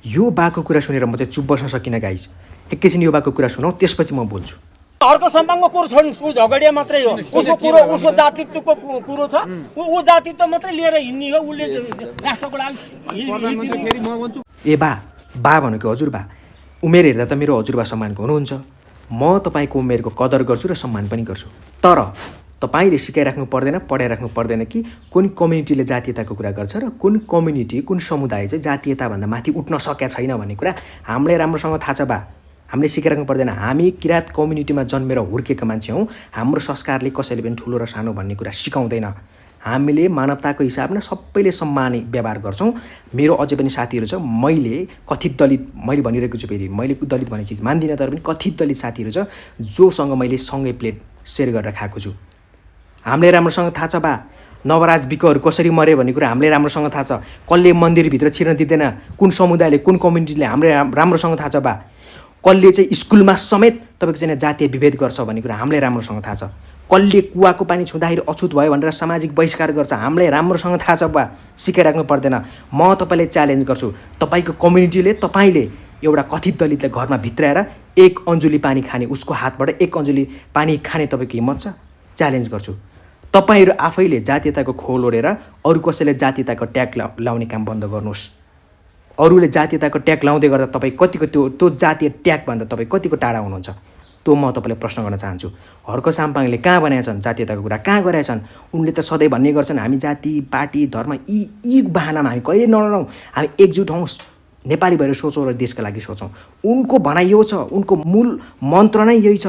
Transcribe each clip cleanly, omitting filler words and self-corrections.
यो बाको कुरा सुनेर म चाहिँ चुप बस्न सकिनँ गाइज। एकैछिन यो बाको कुरा सुनौ, त्यसपछि म बोल्छु। अर्को सम्बन्धको कुरो छोड्नु, ऊ झगडिया मात्रै हो। उसको कुरो उसको जातित्वको कुरो छ, ऊ जातित्व मात्रै लिएर हिँड्ने हो। उसले राष्ट्रको लागि ए बा भनेको हजुरबा। उमेर हेर्दा त मेरो हजुरबा सम्मानको हुनुहुन्छ। म तपाईँको उमेरको कदर गर्छु र सम्मान पनि गर्छु। तर तपाईँले सिकाइराख्नु पर्दैन, पढाइराख्नु पर्दैन कि कुन कम्युनिटीले जातीयताको कुरा गर्छ र कुन कम्युनिटी, कुन समुदाय चाहिँ जातीयताभन्दा माथि उठ्न सकेका छैन भन्ने कुरा हामीलाई राम्रोसँग थाहा छ बा। हामीले सिकाइराख्नु पर्दैन। हामी किराँत कम्युनिटीमा जन्मेर हुर्केका मान्छे हौँ। हाम्रो संस्कारले कसैले पनि ठुलो र सानो भन्ने कुरा सिकाउँदैन। हामीले मानवताको हिसाबमा सबैले सम्मान व्यवहार गर्छौँ। मेरो अझै पनि साथीहरू छ, मैले कथित दलित, मैले भनिरहेको छु फेरि, मैले दलित भन्ने चिज मान्दिनँ, तर पनि कथित दलित साथीहरू छ जोसँग मैले सँगै प्लेट सेयर गरेर खाएको छु। हामीले राम्रोसँग थाहा छ बा, नवराज विकहरू कसरी मऱ्यो भन्ने कुरा हामीले राम्रोसँग थाहा छ। कसले मन्दिरभित्र छिर्न दिँदैन, कुन समुदायले, कुन कम्युनिटीले, हामीले राम्रोसँग थाहा छ बा। कसले चाहिँ स्कुलमा समेत तपाईँको चाहिँ जातीय विभेद गर्छ भन्ने कुरा हामीलाई राम्रोसँग थाहा छ। कसले कुवाको पानी छुँदाखेरि अछुत भयो भनेर सामाजिक बहिष्कार गर्छ हामीलाई राम्रोसँग थाहा छ बा। सिकाइराख्नु पर्दैन। म तपाईँलाई च्यालेन्ज गर्छु, तपाईँको कम्युनिटीले, तपाईँले एउटा कथित दलितलाई घरमा भित्राएर एक अन्जुली पानी खाने, उसको हातबाट एक अन्जुली पानी खाने तपाईँको हिम्मत छ? च्यालेन्ज गर्छु। तपाईँहरू आफैले जातीयताको खोल ओढेर अरू कसैले जातीयताको ट्याग लाउने काम बन्द गर्नुहोस्। अरूले जातीयताको ट्याग लाउँदै गर्दा तपाईँ कतिको त्यो जातीय ट्यागभन्दा तपाईँ कतिको टाढा हुनुहुन्छ, त्यो म तपाईँलाई प्रश्न गर्न चाहन्छु। हर्क साम्पाङले कहाँ बनाएका छन् जातीयताको कुरा, कहाँ गरेका छन्? उनले त सधैँ भन्ने गर्छन् हामी जाति, पार्टी, धर्म यी बहानामा हामी कहिले नलडौँ, हामी एकजुट हौँ, नेपाली भएर सोचौँ र देशका लागि सोचौँ। उनको भनाइ यो छ, उनको मूल मन्त्र नै यही छ।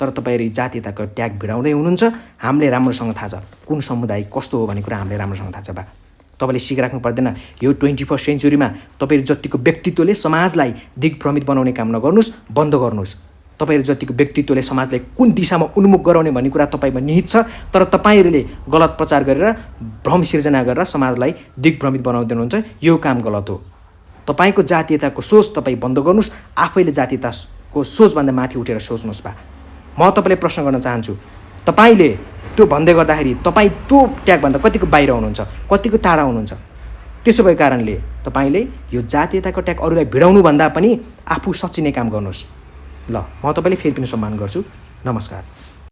तर तपाईँहरू जातीयताको ट्याग भिडाउँदै हुनुहुन्छ। हामीले राम्रोसँग थाहा छ कुन समुदाय कस्तो हो भन्ने कुरा हामीले राम्रोसँग थाहा छ बा। तपाईँले सिकिराख्नु पर्दैन। यो 21st सेन्चुरीमा तपाईँहरू जतिको व्यक्तित्वले समाजलाई दिग्भ्रमित बनाउने काम नगर्नुहोस्, बन्द गर्नुहोस्। तपाईँहरू जतिको व्यक्तित्वले समाजलाई कुन दिशामा उन्मुख गराउने भन्ने कुरा तपाईँमा निहित छ, तर तपाईँहरूले गलत प्रचार गरेर भ्रम सिर्जना गरेर समाजलाई दिग्भ्रमित बनाउँदै हुनुहुन्छ। यो काम गलत हो। तपाईँको जातीयताको सोच तपाईँ बन्द गर्नुहोस्। आफैले जातीयताको सोचभन्दा माथि उठेर सोच्नुहोस् बा। म तपाईँलाई प्रश्न गर्न चाहन्छु, तपाईँले त्यो भन्दै गर्दाखेरि तपाईँ त्यो ट्यागभन्दा कतिको बाहिर हुनुहुन्छ, कतिको टाढा हुनुहुन्छ? त्यसो भएको कारणले तपाईँले यो जातीयताको ट्याग अरूलाई भिडाउनुभन्दा पनि आफू सच्चिने काम गर्नुहोस्। ल, म तपाईँले फेरि पनि सम्मान गर्छु। नमस्कार।